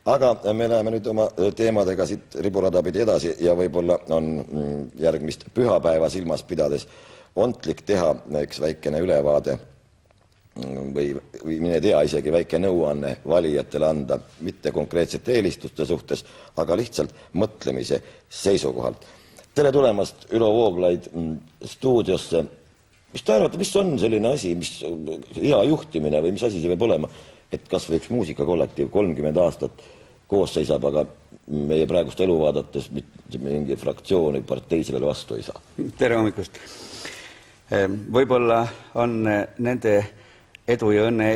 Aga me läheme nüüd oma teemadega siit riburada pidi edasi ja võib-olla on järgmist pühapäeva silmas pidades ontlik teha üks väikene ülevaade või mine tea isegi väike nõuanne valijatele anda, mitte konkreetsete eelistuste suhtes, aga lihtsalt mõtlemise seisukohalt. Tere tulemast, Ülo Vooglaid, stuudiosse. Mis te arvate, mis on selline asi, mis hea juhtimine või mis asi see võib olema, et kas või üks muusikakollektiiv 30 aastat koos seisab, aga meie praegust elu vaadates mingi fraktsiooni partei sellele vastu ei saa? Tere hommikust. Võib-olla on nende edu ja õnne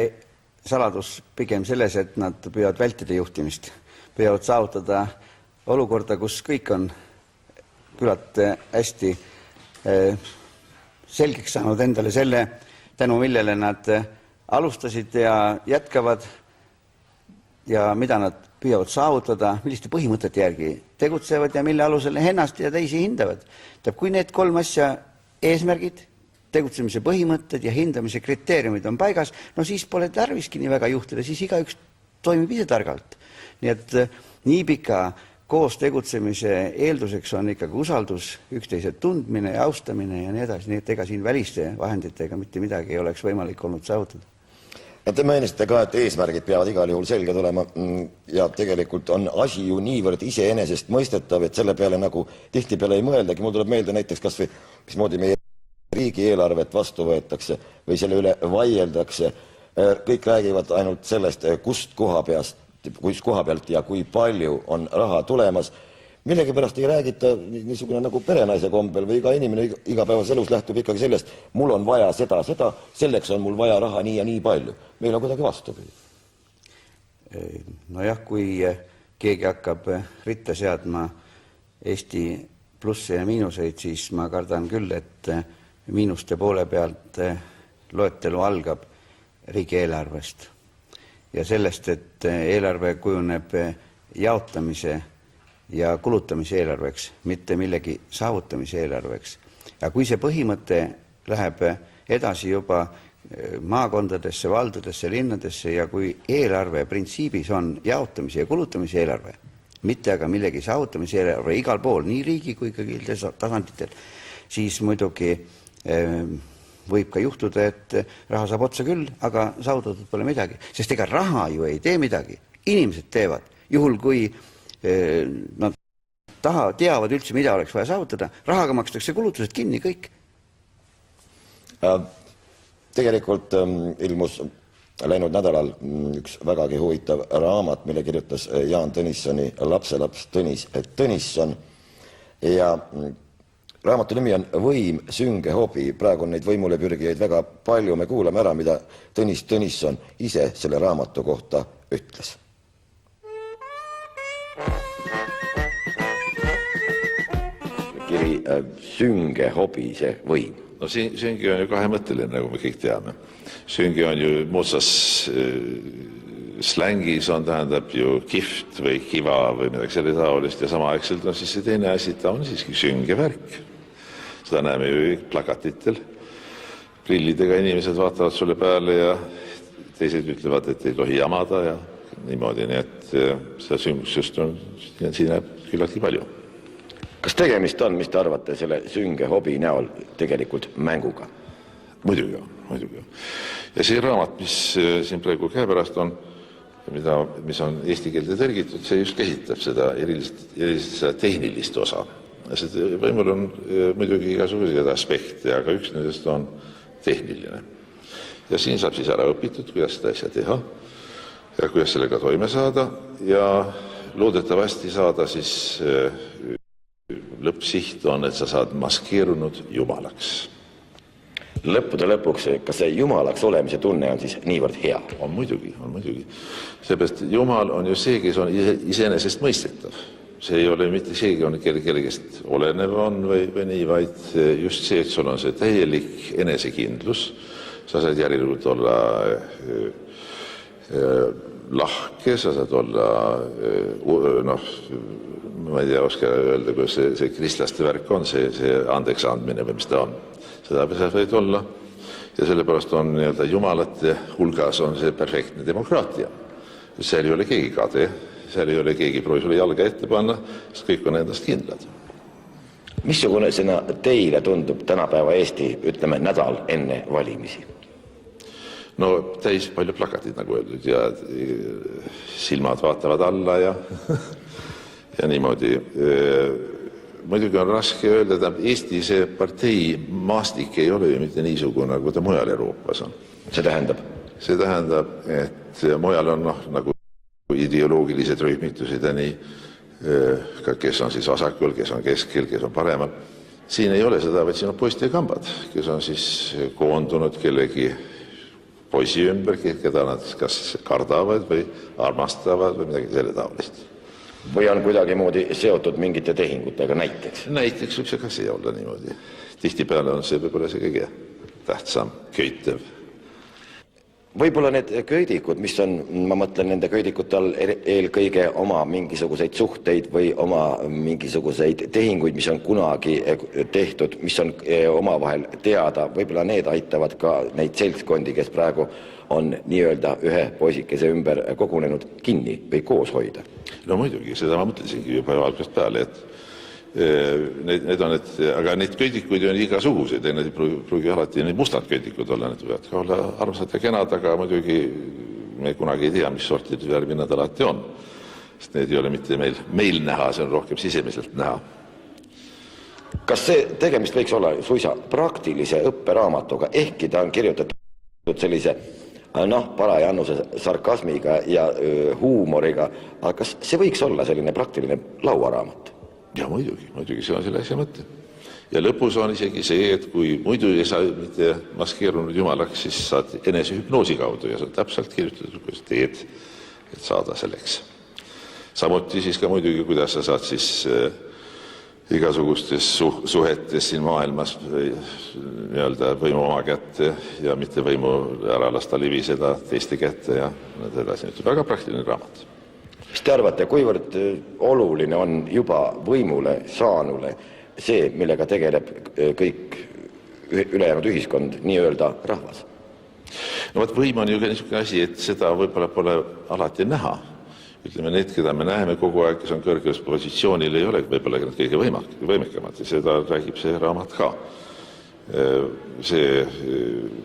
saladus pigem selles, et nad püüavad vältida juhtimist. Püüavad saavutada olukorda, kus kõik on küllalt hästi selgeks saanud endale selle, tänu millele nad alustasid ja jätkavad ja mida nad püüavad saavutada, milliste põhimõtete järgi tegutsevad ja mille alusel ennast ja teisi hindavad. Kui need 3 asja, eesmärgid, tegutsemise põhimõtted ja hindamise kriteeriumid on paigas, no siis pole tarviski nii väga juhtida, siis igaüks toimib ise targalt. Nii et nii pika koos tegutsemise eelduseks on ikkagi usaldus, üksteise tundmine ja austamine ja nii edasi, nii et ega siin väliste vahenditega mitte midagi ei oleks võimalik olnud saavutada. Te mainisite ka, et eesmärgid peavad igal juhul selged olema ja tegelikult on asi ju niivõrd iseenesest mõistetav, et selle peale nagu tihtipeale ei mõeldagi. Mul tuleb meelde näiteks kas või mismoodi meie riigieelarvet vastu võetakse või selle üle vaieldakse. Kõik räägivad ainult sellest, kust koha pealt ja kui palju on raha tulemas. Millegipärast ei räägita niisugune nagu perenaise kombel või iga inimene igapäevas elus lähtub ikkagi sellest, mul on vaja seda, selleks on mul vaja raha nii ja nii palju. Meil on kuidagi vastupidi. Nojah, kui keegi hakkab ritta seadma Eesti plusse ja miinuseid, siis ma kardan küll, et miinuste poole pealt loetelu algab riigieelarvest ja sellest, et eelarve kujuneb jaotamise ja kulutamise eelarveks, mitte millegi saavutamise eelarveks. Ja kui see põhimõte läheb edasi juba maakondadesse, valdadesse, linnadesse ja kui eelarve printsiibis on jaotamise ja kulutamise eelarve, mitte aga millegi saavutamise eelarve igal pool, nii riigi kui ka tasanditel, siis muidugi võib ka juhtuda, et raha saab otsa küll, aga saavutatud pole midagi. Sest ega raha ju ei tee midagi. Inimesed teevad. Juhul kui nad teavad üldse, mida oleks vaja saavutada, rahaga makstakse kulutused kinni kõik. Tegelikult ilmus läinud nädalal üks vägagi huvitav raamat, mille kirjutas Jaan Tõnissoni lapselaps Tõnis Tõnisson ja raamatu nimi on Võim, sünge hobi. Praegu on neid võimule pürgijaid väga palju. Me kuulame ära, mida Tõnis Tõnisson ise selle raamatu kohta ütles. Kiri sünge hobi, see võim. No sünge on ju kahemõtteline, nagu me kõik teame. Sünge on ju moodsas slängis on, tähendab ju kihvt või kiva või midagi selle taolist ja samaaegselt on siis see teine asi, ta on siiski sünge värk. Seda näeme ju plakatitel. Prillidega inimesed vaatavad sulle peale ja teised ütlevad, et ei tohi jamada ja niimoodi, nii et seda süngusust on siin küllaltki palju. Kas tegemist on, mis te arvate, selle sünge hobi näol tegelikult mänguga? Muidugi on. Ja see raamat, mis siin praegu käepärast on, mis on eesti keelde tõrgitud, see just käsitleb seda erilist tehnilist osa. Võimul on muidugi igasuguseid aspekte, aga üks nendest on tehniline. Ja siin saab siis ära õpitud, kuidas seda asja teha ja kuidas sellega toime saada ja loodetavasti saada siis lõppsiht on, et sa saad maskeerunud jumalaks. Lõppude lõpuks, kas see jumalaks olemise tunne on siis niivõrd hea? On muidugi. Seepärast jumal on ju see, kes on iseenesest mõistetav. See ei ole mitte see, kellegest olenev on või nii, vaid just see, et sul on see täielik enesekindlus. Sa saad järelikult olla lahke, sa saad olla, ma ei tea, oska öelda, kuidas see kristlaste värk on, see andeks andmine või mis ta on. Seda sa võid olla ja sellepärast on jumalate hulgas on see perfektne demokraatia. Seal ei ole keegi kade, seal ei ole keegi proovi sulle jalga ette panna, sest kõik on endast kindlad. Missugusena teile tundub tänapäeva Eesti, ütleme, nädal enne valimisi? No täis palju plakatid, nagu öeldud, ja silmad vaatavad alla ja niimoodi. Muidugi on raske öelda, et Eesti see partei maastik ei ole ju mitte niisugune, nagu ta mujal Euroopas on. See tähendab? See tähendab, et mujal on nagu ideoloogilised rühmitused ja nii, kes on siis vasakul, kes on keskel, kes on paremal. Siin ei ole seda, vaid siin on poiste ja kambad, kes on siis koondunud kellegi poisi ümber, keda nad kas kardavad või armastavad või midagi selle taolist. Või on kuidagi moodi seotud mingite tehingutega näiteks? Näiteks võib see ka see olla niimoodi. Tihtipeale on see võib-olla see kõige tähtsam köitev. Võib-olla need köidikud, mis on, ma mõtlen nende köidikute all eelkõige oma mingisuguseid suhteid või oma mingisuguseid tehinguid, mis on kunagi tehtud, mis on omavahel teada, võib-olla need aitavad ka neid seltskondi, kes praegu on nii-öelda ühe poisikese ümber kogunenud kinni või koos hoida. No muidugi, seda ma mõtlesingi juba algusest peale, et need on aga neid köidikuid on igasugused, need ei pruugi alati need mustad köidikud olla, need võivad ka olla armsad ja kenad, aga muidugi me kunagi ei tea, mis sorti värvi nad alati on, sest need ei ole mitte meil näha, see on rohkem sisemiselt näha. Kas see tegemist võiks olla suisa praktilise õpperaamatuga, ehkki ta on kirjutatud sellise paraja annuse sarkasmiga ja huumoriga, aga kas see võiks olla selline praktiline lauaraamat? Ja muidugi, see on selle asja mõte. Ja lõpus on isegi see, et kui muidu ei saa mitte maskeerunud jumalaks, siis saad enese hüpnoosi kaudu ja see on täpselt kirjutatud, kuidas teed, et saada selleks. Samuti siis ka muidugi, kuidas sa saad siis igasugustes suhetes siin maailmas nii-öelda võimu oma kätte ja mitte võimu ära lasta libiseda teiste kätte ja need edasi. Väga praktiline raamat. Mis te arvate, kuivõrd oluline on juba võimule saanule see, millega tegeleb kõik ülejäänud ühiskond, nii-öelda rahvas? No võt võim on ju ka niisugune asi, et seda võib-olla pole alati näha. Ütleme, need, keda me näeme kogu aeg, kes on kõrges positsioonil, ei ole võib-olla kõige võimekamad ja seda räägib see raamat ka. See,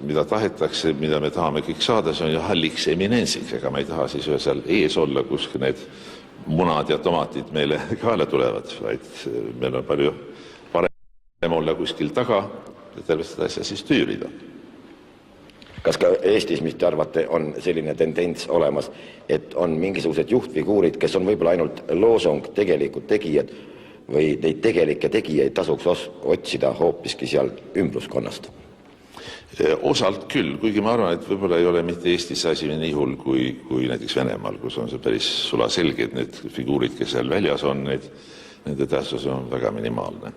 mida tahetakse, mida me tahame kõik saada, see on ju halliks eminensiks, ega ma ei taha siis seal ees olla, kus need munad ja tomatid meile kaela tulevad, vaid meil on palju parem olla kuskil taga ja terve seda asja siis tüürida. Kas ka Eestis, mis te arvate, on selline tendents olemas, et on mingisugused juhtfiguurid, kes on võib-olla ainult loosung, tegelikult tegijad, või neid tegelikke tegijaid tasuks otsida hoopiski seal ümbruskonnast? Osalt küll, kuigi ma arvan, et võib-olla ei ole mitte Eestis asi nii hull kui näiteks Venemaal, kus on see päris sulaselge, et need figuurid, kes seal väljas on, nende tähtsus on väga minimaalne.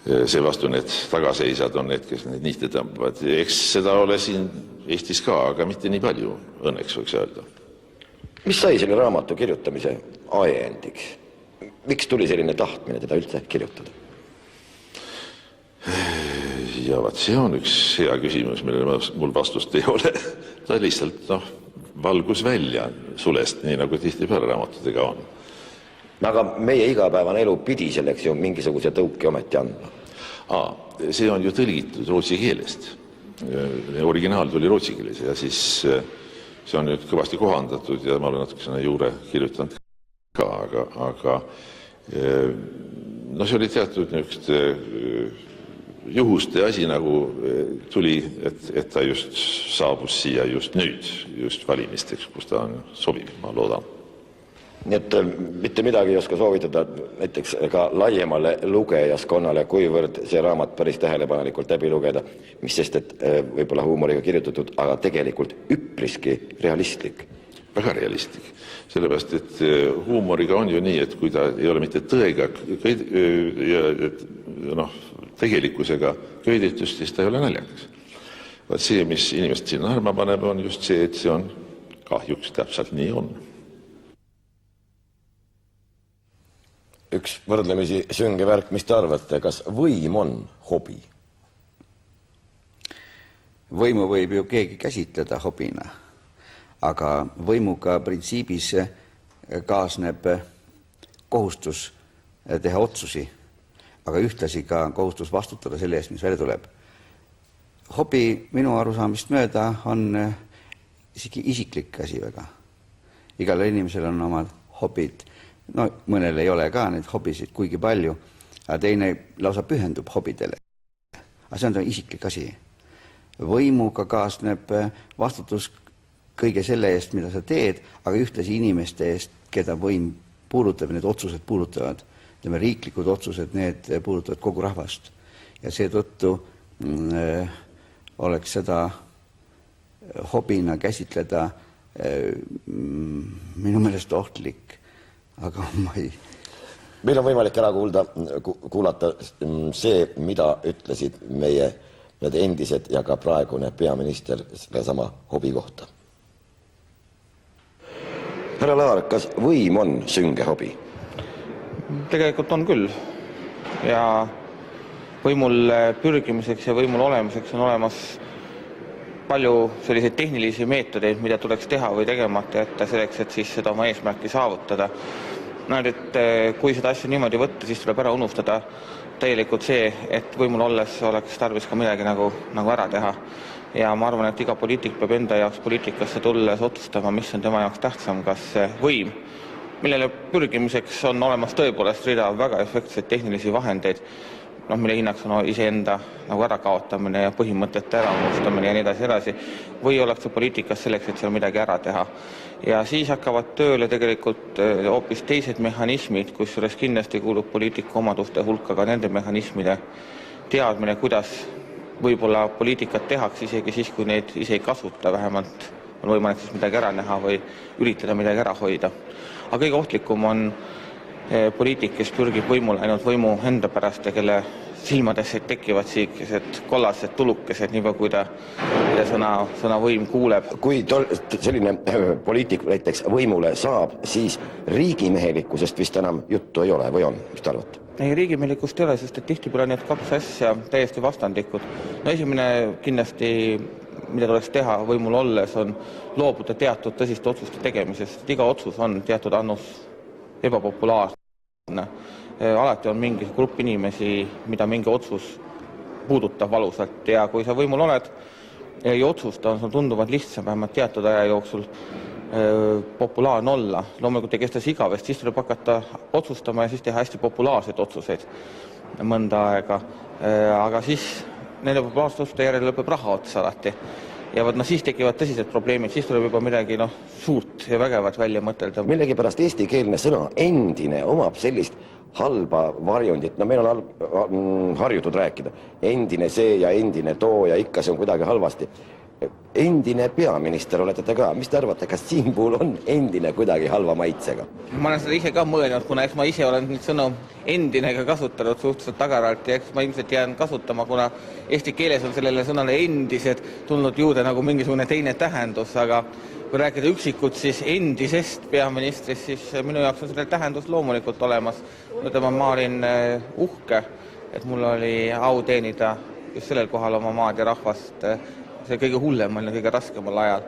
See vastu need tagaseisad on need, kes neid nihte tõmbavad. Eks seda ole siin Eestis ka, aga mitte nii palju, õnneks võiks öelda. Mis sai selle raamatu kirjutamise ajendiks? Miks tuli selline tahtmine teda üldse kirjutada? Ja see on üks hea küsimus, millele mul vastust ei ole. Ta lihtsalt valgus välja sulest, nii nagu tihtipeale raamatutega on. Aga meie igapäevane elu pidi selleks ju mingisuguse tõuki ometi andma. See on ju tõlgitud rootsi keelest. Originaal tuli rootsi keeles ja siis see on nüüd kõvasti kohandatud ja ma olen natukene juurde kirjutanud ka, aga see oli teatud juhuste asi nagu tuli, et ta just saabus siia just nüüd, just valimisteks, kus ta on sobiv, ma loodan. Nii et mitte midagi ei oska soovitada näiteks ka laiemale lugejaskonnale, kuivõrd see raamat päris tähelepanelikult läbi lugeda, mis sest, et võib-olla huumoriga kirjutatud, aga tegelikult üpriski realistlik. Väga realistlik, sellepärast, et huumoriga on ju nii, et kui ta ei ole mitte tõega tegelikkusega köidetust, siis ta ei ole naljakas. Vaat see, mis inimest siin arma paneb, on just see, et see on kahjuks täpselt nii on. Üks võrdlemisi sünge värk, mis te arvate, kas võim on hobi? Võimu võib ju keegi käsitleda hobina, aga võimuga printsiibis kaasneb kohustus teha otsusi, aga ühtlasi ka kohustus vastutada selle eest, mis välja tuleb. Hobi minu arusaamist mööda on isegi isiklik asi väga. Igal inimesel on omad hobid. No mõnel ei ole ka neid hobisid kuigi palju, aga teine lausa pühendub hobidele. Aga see on isiklik asi. Võimuga kaasneb vastutus kõige selle eest, mida sa teed, aga ühtlasi inimeste eest, keda võim puudutab, need otsused puudutavad. Riiklikud otsused, need puudutavad kogu rahvast. Ja seetõttu oleks seda hobina käsitleda minu meelest ohtlik, aga ma ei... Meil on võimalik ära kuulata see, mida ütlesid meie need endised ja ka praegune peaminister selle sama hobi kohta. Härra Laar, kas võim on sünge hobi? Tegelikult on küll. Ja võimul pürgimiseks ja võimul olemiseks on olemas palju selliseid tehnilisi meetodeid, mida tuleks teha või tegemata jätta selleks, et siis seda oma eesmärki saavutada. Et kui seda asja niimoodi võtta, siis tuleb ära unustada täielikult see, et võimul olles oleks tarvis ka midagi nagu ära teha. Ja ma arvan, et iga poliitik peab enda jaoks poliitikasse tulles otsustama, mis on tema jaoks tähtsam, kas võim, millele pürgimiseks on olemas tõepoolest rida väga efektseid tehnilisi vahendeid, mille hinnaks on iseenda nagu ärakaotamine ja põhimõtete äraunustamine ja nii edasi, või ollakse poliitikas selleks, et seal midagi ära teha. Ja siis hakkavad tööle tegelikult hoopis teised mehhanismid, kusjuures kindlasti kuulub poliitiku omaduste hulka ka nende mehhanismide teadmine, kuidas võib-olla poliitikat tehakse isegi siis, kui neid ise ei kasuta, vähemalt on võimalik siis midagi ära näha või üritada midagi ära hoida. Aga kõige ohtlikum on poliitik, kes pürgib võimule ainult võimu enda pärast ja kelle silmadesse tekivad siikesed kollased tulukesed, nii kui ta sõna võim kuuleb. Kui selline poliitik näiteks võimule saab, siis riigimehelikkusest vist enam juttu ei ole või on, mis te arvate? Ei, riigimehelikust ei ole, sest et tihtipeale need kaks asja täiesti vastandikud. Esimene kindlasti, mida tuleks teha võimul olles, on loobuda teatud tõsiste otsuste tegemisest. Iga otsus on teatud annus ebapopulaarne. Alati on mingi grupp inimesi, mida mingi otsus puudutab valusalt ja kui sa võimul oled ja ei otsusta, on sul tunduvalt lihtsam vähemalt teatud aja jooksul populaarne olla. Loomulikult ei kesta see igavest, siis tuleb hakata otsustama ja siis teha hästi populaarseid otsuseid mõnda aega. Aga siis nende populaarsete otsuste järele lõpeb raha otsa alati. Ja siis tekivad tõsised probleemid, siis tuleb juba midagi suurt ja vägevat välja mõtelda. Millegipärast eestikeelne sõna endine omab sellist halba varjundit. Meil on harjutud rääkida. Endine see ja endine too ja ikka see on kuidagi halvasti. Endine peaminister olete te ka. Mis te arvate, kas siin puhul on endine kuidagi halva maitsega? Ma olen seda ise ka mõelnud, kuna eks ma ise olen nüüd sõnu endinega kasutanud suhteliselt tagaralt ja eks ma ilmselt jään kasutama, kuna eesti keeles on sellele sõnale endised tulnud juurde nagu mingisugune teine tähendus, aga kui rääkida üksikud, siis endisest peaministrist, siis minu jaoks on selle tähendus loomulikult olemas. Ma olin uhke, et mul oli au teenida just sellel kohal oma maad ja rahvast. See kõige hullem on kõige raskemal ajal.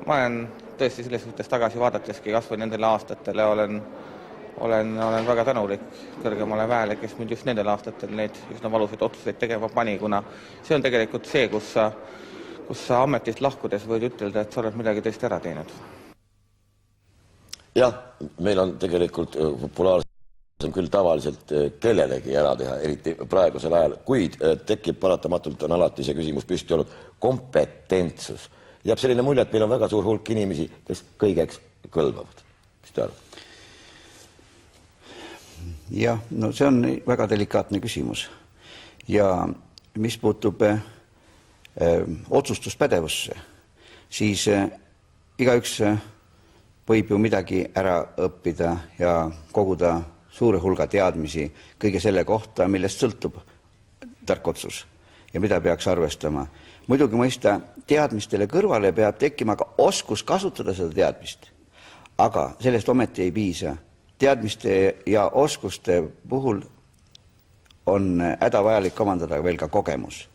Ma olen tõesti selles suhtes tagasi vaadateski kasvõi nendele aastatele olen väga tänulik kõrgemale väele, kes mind just nendel aastatel neid üsna valusid otsuseid tegema pani, kuna see on tegelikult see, kus sa ametist lahkudes võid ütelda, et sa oled midagi tõesti ära teinud. Jah, meil on tegelikult populaarselt on küll tavaliselt kellelegi ära teha, eriti praegusel ajal, kuid tekib paratamatult on alati see küsimus püsti olnud kompetentsus. Jääb selline mulje, et meil on väga suur hulk inimesi, kes kõigeks kõlbavad. Mis te arvate? Jah, see on väga delikaatne küsimus. Ja mis puutub otsustuspädevusse, siis igaüks võib ju midagi ära õppida ja koguda suure hulga teadmisi kõige selle kohta, millest sõltub tark otsus ja mida peaks arvestama. Muidugi mõista teadmistele kõrvale peab tekkima ka oskus kasutada seda teadmist, aga sellest ometi ei piisa. Teadmiste ja oskuste puhul on hädavajalik omandada veel ka kogemus.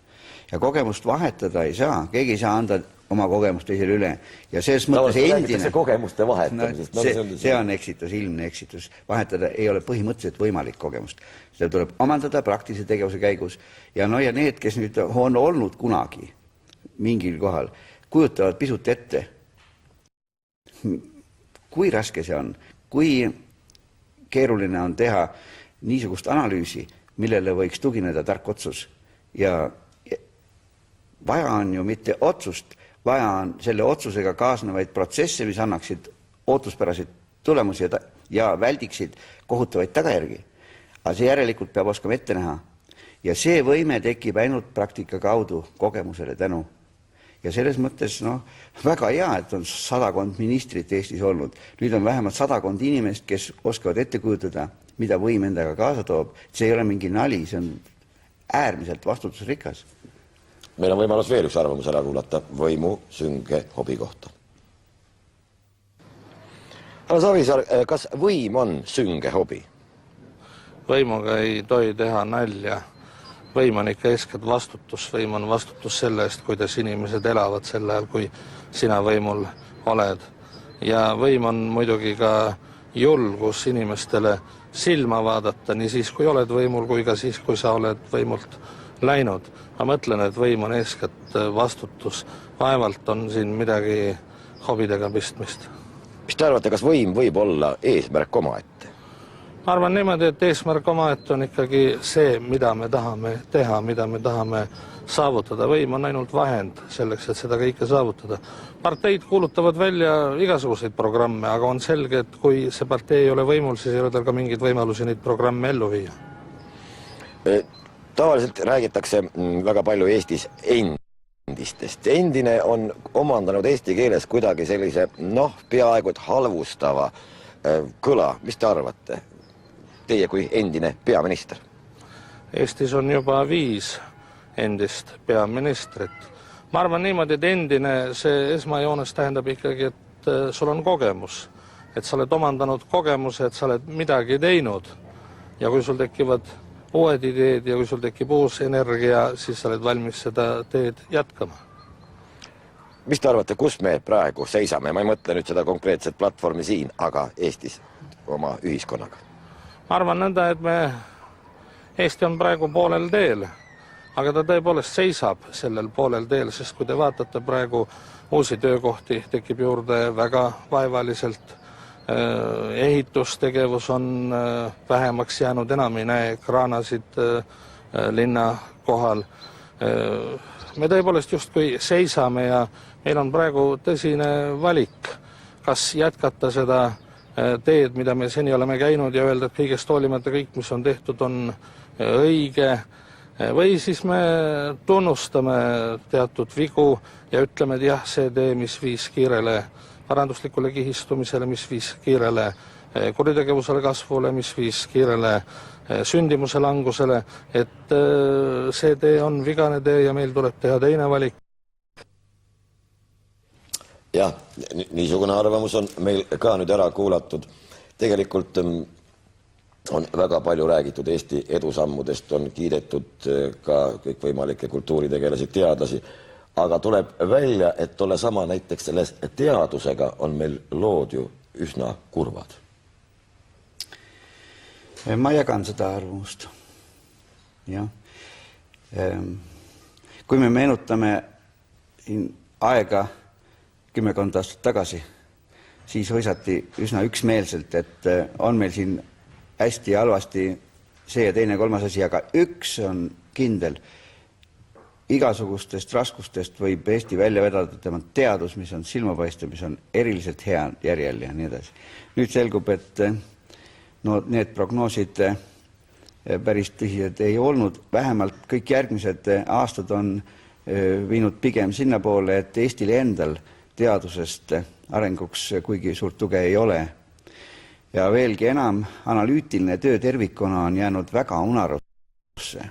Ja kogemust vahetada ei saa, keegi ei saa anda oma kogemust teisele üle. Ja selles mõttes endine... kogemuste vahetamisest. See on eksitus, ilmne eksitus. Vahetada ei ole põhimõtteliselt võimalik kogemust. Seda tuleb omandada praktilise tegevuse käigus. Ja need, kes nüüd on olnud kunagi mingil kohal, kujutavad pisut ette, kui raske see on, kui keeruline on teha niisugust analüüsi, millele võiks tugineda tark otsus. Ja vaja on ju mitte otsust, vaja on selle otsusega kaasnevaid protsesse, mis annaksid ootuspäraseid tulemusi ja väldiksid kohutavaid tagajärgi. Aga see järelikult peab oskama ette näha. Ja see võime tekib ainult praktika kaudu kogemusele tänu. Ja selles mõttes väga hea, et on 100 ministrit Eestis olnud. Nüüd on vähemalt 100 inimest, kes oskavad ette kujutada, mida võim endaga kaasa toob. See ei ole mingi nali, see on äärmiselt vastutusrikas. Meil on võimalus veel üks arvamus ära kuulata võimu sünge hobi kohta. Härra Savisaar, kas võim on sünge hobi? Võimuga ei tohi teha nalja. Võim on ikka eeskätt vastutus. Võim on vastutus selle eest, kuidas inimesed elavad sel ajal, kui sina võimul oled. Ja võim on muidugi ka julgus inimestele silma vaadata, nii siis, kui oled võimul, kui ka siis, kui sa oled võimult läinud. Ma mõtlen, et võim on eeskätt vastutus. Vaevalt on siin midagi hobidega pistmist. Mis te arvate, kas võim võib olla eesmärk omaette? Ma arvan niimoodi, et eesmärk omaette on ikkagi see, mida me tahame teha, mida me tahame saavutada. Võim on ainult vahend selleks, et seda kõike saavutada. Parteid kuulutavad välja igasuguseid programme, aga on selge, et kui see partei ei ole võimul, siis ei ole tal ka mingeid võimalusi neid programme ellu viia. Tavaliselt räägitakse väga palju Eestis endistest. Endine on omandanud eesti keeles kuidagi sellise, peaaegu et halvustava kõla. Mis te arvate? Teie kui endine peaminister? Eestis on juba 5 endist peaministrit. Ma arvan niimoodi, et endine see esmajoones tähendab ikkagi, et sul on kogemus. Et sa oled omandanud kogemuse, et sa oled midagi teinud. Ja kui sul tekivad uued ideed ja kui sul tekib uus energia, siis sa oled valmis seda teed jätkama. Mis te arvate, kus me praegu seisame? Ma ei mõtle nüüd seda konkreetset platvormi siin, aga Eestis oma ühiskonnaga. Ma arvan nõnda, et Eesti on praegu poolel teel, aga ta tõepoolest seisab sellel poolel teel, sest kui te vaatate praegu uusi töökohti, tekib juurde väga vaevaliselt. Ehitustegevus on vähemaks jäänud, enam ei näe kraanasid linna kohal. Me tõepoolest justkui seisame ja meil on praegu tõsine valik, kas jätkata seda teed, mida me seni oleme käinud ja öelda, et kõigest hoolimata kõik, mis on tehtud, on õige, või siis me tunnustame teatud vigu ja ütleme, et jah, see tee, mis viis kiirele paranduslikule kihistumisele, mis viis kiirele kuritegevusele kasvule, mis viis kiirele sündimuse langusele, et see tee on vigane tee ja meil tuleb teha teine valik. Jah, niisugune arvamus on meil ka nüüd ära kuulatud. Tegelikult on väga palju räägitud Eesti edusammudest, on kiidetud ka kõikvõimalikke kultuuritegelasi, teadlasi, aga tuleb välja, et tolle sama näiteks selles teadusega on meil lood ju üsna kurvad. Ma jagan seda arvamust. Ja. Kui me meenutame aega 10 aastat tagasi, siis hoisati üsna üksmeelselt, et on meil siin hästi halvasti see ja teine kolmas asi, aga üks on kindel. Igasugustest raskustest võib Eesti välja vedada tema teadus, mis on silmapaistev, mis on eriliselt hea järjel ja nii edasi. Nüüd selgub, et need prognoosid päris tõsised ei olnud. Vähemalt kõik järgmised aastad on viinud pigem sinna poole, et Eestile endal teadusest arenguks kuigi suurt tuge ei ole. Ja veelgi enam, analüütiline töö tervikuna on jäänud väga unarusse.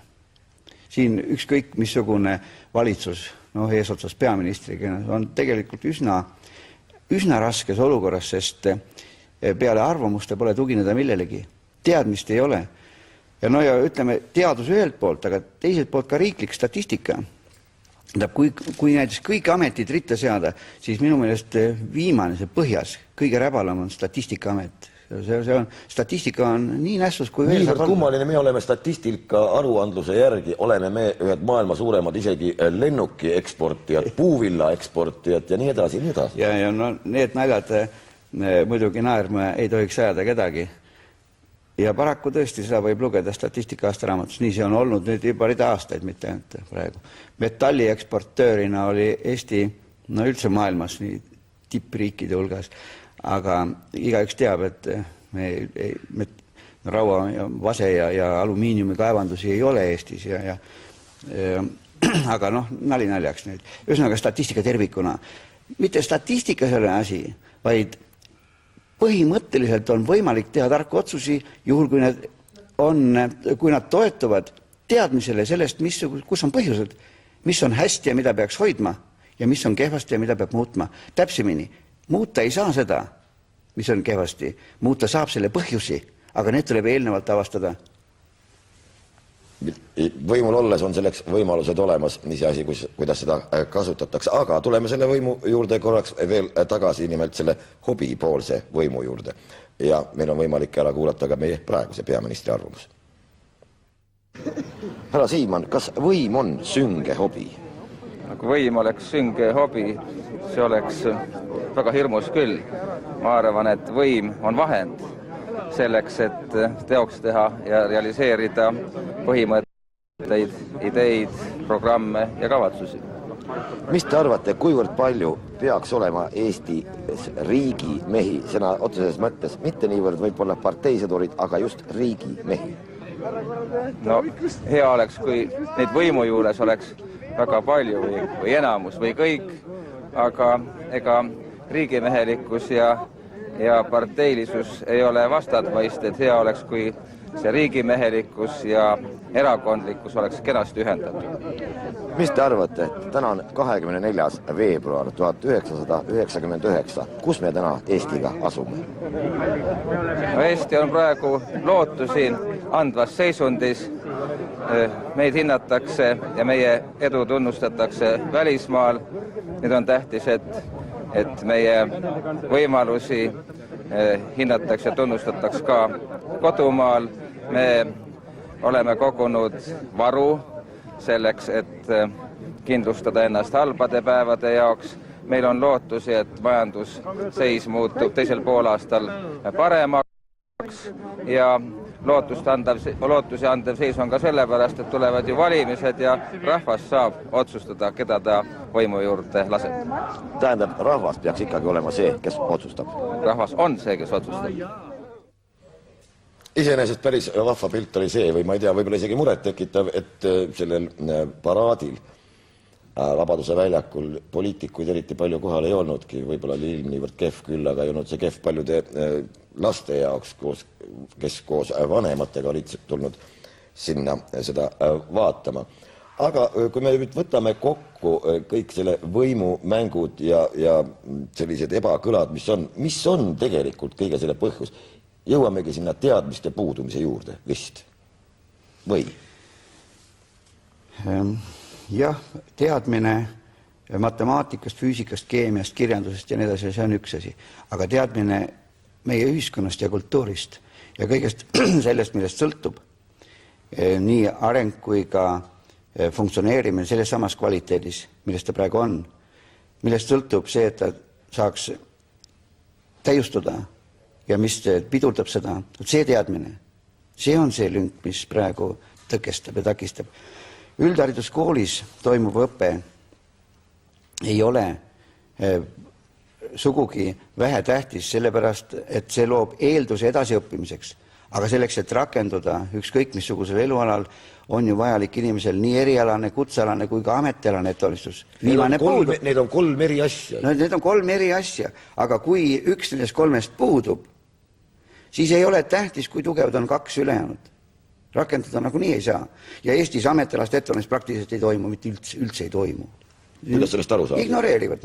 Siin ükskõik missugune valitsus, eesotsas peaministriga, on tegelikult üsna raskes olukorras, sest peale arvamuste pole tugineda millelegi. Teadmist ei ole. Ja ütleme teadus ühelt poolt, aga teiselt poolt ka riiklik statistika. kui näiteks kõik ametid ritta seada, siis minu meelest viimane, see põhjas, kõige räbalam on Statistikaamet. Statistika on nii nässus kui veel. Niivõrd kummaline, me oleme statistika aruandluse järgi, oleme me ühed maailma suuremad isegi lennuki eksportijad, puuvilla eksportijad ja nii edasi, nii edasi. Ja no need naljad muidugi naerma ei tohiks ajada kedagi. Ja paraku tõesti seda võib lugeda statistika aastaraamatus. Nii see on olnud nüüd juba rida aastaid, mitte ainult praegu. Metalli eksportöörina oli Eesti üldse maailmas nii tippriikide hulgas. Aga igaüks teab, et me raua ja vase ja alumiiniumi kaevandusi ei ole Eestis. Aga nali naljaks nüüd. Ühesõnaga statistika tervikuna. Mitte statistika selle asi, vaid põhimõtteliselt on võimalik teha tarku otsusi, juhul kui nad toetuvad teadmisele sellest, kus on põhjused, mis on hästi ja mida peaks hoidma ja mis on kehvasti ja mida peab muutma. Täpsemini. Muuta ei saa seda, mis on kehvasti. Muuta saab selle põhjusi, aga need tuleb eelnevalt avastada. Võimul olles on selleks võimalused olemas, mis asi, kuidas seda kasutatakse. Aga tuleme selle võimu juurde korraks veel tagasi, nimelt selle hobipoolse võimu juurde. Ja meil on võimalik ära kuulata ka meie praeguse peaministri arvamus. Härra Siimann, kas võim on sünge hobi? Kui võim oleks sünge hobi, see oleks väga hirmus küll. Ma arvan, et võim on vahend selleks, et teoks teha ja realiseerida põhimõtteid, ideid, programme ja kavatsusi. Mis te arvate, kuivõrd palju peaks olema Eesti riigi mehi, sõna otseses mõttes, mitte niivõrd võib-olla parteisõdurid, aga just riigi mehi? No hea oleks, kui neid võimu juures oleks väga palju või enamus või kõik, aga ega riigimehelikkus ja parteilisus ei ole vastadvaist, et hea oleks, kui see riigimehelikkus ja erakondlikkus oleks kenasti ühendatud. Mis te arvate, et täna on 24. veebruar 1999. Kus me täna Eestiga asume? No Eesti on praegu lootusi andvas seisundis. Meid hinnatakse ja meie edu tunnustatakse välismaal. Nüüd on tähtis, et meie võimalusi hinnatakse ja tunnustatakse ka kodumaal. Me oleme kogunud varu selleks, et kindlustada ennast halbade päevade jaoks. Meil on lootusi, et majandusseis muutub teisel poolaastal paremaks ja lootusi andev seis on ka sellepärast, et tulevad ju valimised ja rahvas saab otsustada, keda ta võimu juurde laseb. Tähendab, rahvas peaks ikkagi olema see, kes otsustab. Rahvas on see, kes otsustab. Iseenesest päris vahva pilt oli see, või ma ei tea, võib-olla isegi muret tekitav, et sellel paraadil Vabaduse väljakul poliitikuid eriti palju kohal ei olnudki, võib-olla oli ilm niivõrd kehv küll, aga ei olnud see kehv paljude laste jaoks, kes koos vanematega olid tulnud sinna seda vaatama. Aga kui me nüüd võtame kokku kõik selle võimumängud ja sellised ebakõlad, mis on tegelikult kõige selle põhjus, jõuamegi sinna teadmiste puudumise juurde vist? Või? Jah, teadmine matemaatikast, füüsikast, keemiast, kirjandusest ja nii edasi, see on üks asi. Aga teadmine meie ühiskonnast ja kultuurist ja kõigest sellest, millest sõltub nii areng kui ka funktsioneerimine selles samas kvaliteedis, millest ta praegu on, millest sõltub see, et ta saaks täiustuda ja mis pidurdab seda, see teadmine, see on see lünk, mis praegu tõkestab ja takistab. Üldhariduskoolis toimuv õpe ei ole sugugi vähe tähtis, sellepärast, et see loob eelduse edasiõppimiseks. Aga selleks, et rakenduda ükskõik missugusel elualal, on ju vajalik inimesel nii erialane, kutsealane kui ka ametialane ettevalmistus. Need on kolm eri asja. No, need on kolm eri asja, aga kui üks nendest kolmest puudub, siis ei ole tähtis, kui tugevad on kaks ülejäänud. Rakendada nagu nii ei saa. Ja Eestis ametialast ettevalmistus praktiliselt ei toimu, mitte üldse ei toimu. Kuidas sellest aru saab? Ignoreerivad,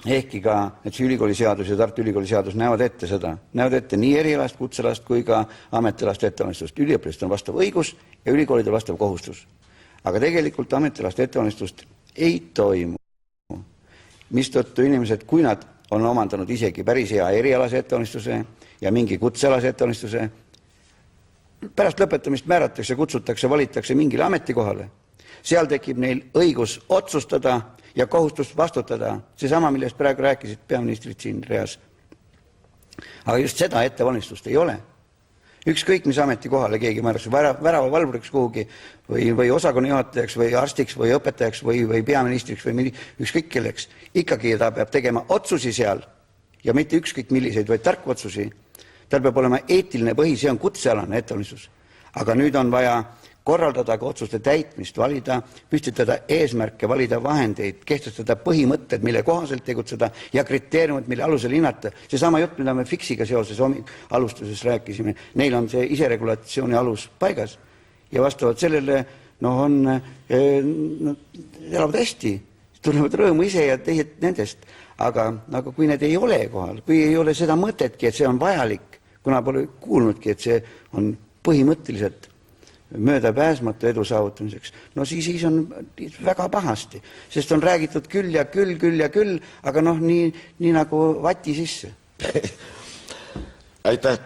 Ehkki ka ülikooli seadus ja Tartu Ülikooli seadus näevad ette seda. Näevad ette nii erialast, kutsealast kui ka ametialast ettevalmistust. Üliõpilastel on vastav õigus ja ülikoolidel vastav kohustus. aga tegelikult ametialaste ettevalmistust ei toimu. Mistõttu inimesed, kui nad on omandanud isegi päris hea erialase ettevalmistuse ja mingi kutsealase ettevalmistuse, pärast lõpetamist määratakse, kutsutakse, valitakse mingile ametikohale. Seal tekib neil õigus otsustada ja kohustus vastutada. Seesama, millest praegu rääkisid peaministrid siin reas. Aga just seda ettevalmistust ei ole. Ükskõik, mis ametikohale keegi määras, väravavalvuriks kuhugi või osakonnajuhatajaks või arstiks või õpetajaks või peaministriks või ükskõik kelleks. Ikkagi ta peab tegema otsusi seal ja mitte ükskõik milliseid, vaid tarku otsusi. Tal peab olema eetiline põhi, see on kutsealane ettevalmistus. Aga nüüd on vaja korraldada ka otsuste täitmist, valida, püstitada eesmärke, valida vahendeid, kehtestada põhimõtted, mille kohaselt tegutseda ja kriteeriumid, mille alusel hinnata. Seesama jutt, mida me Fixiga seoses alustuses rääkisime, neil on see iseregulatsiooni alus paigas ja vastavalt sellele elavad hästi, tulevad rõõmu ise ja teised nendest. Aga kui need ei ole kohal, kui ei ole seda mõtetki, et see on vajalik, kuna pole kuulnudki, et see on põhimõtteliselt möödapääsmatu edu saavutamiseks, siis on väga pahasti, sest on räägitud küll ja küll, aga nii nagu vati sisse. Aitäh!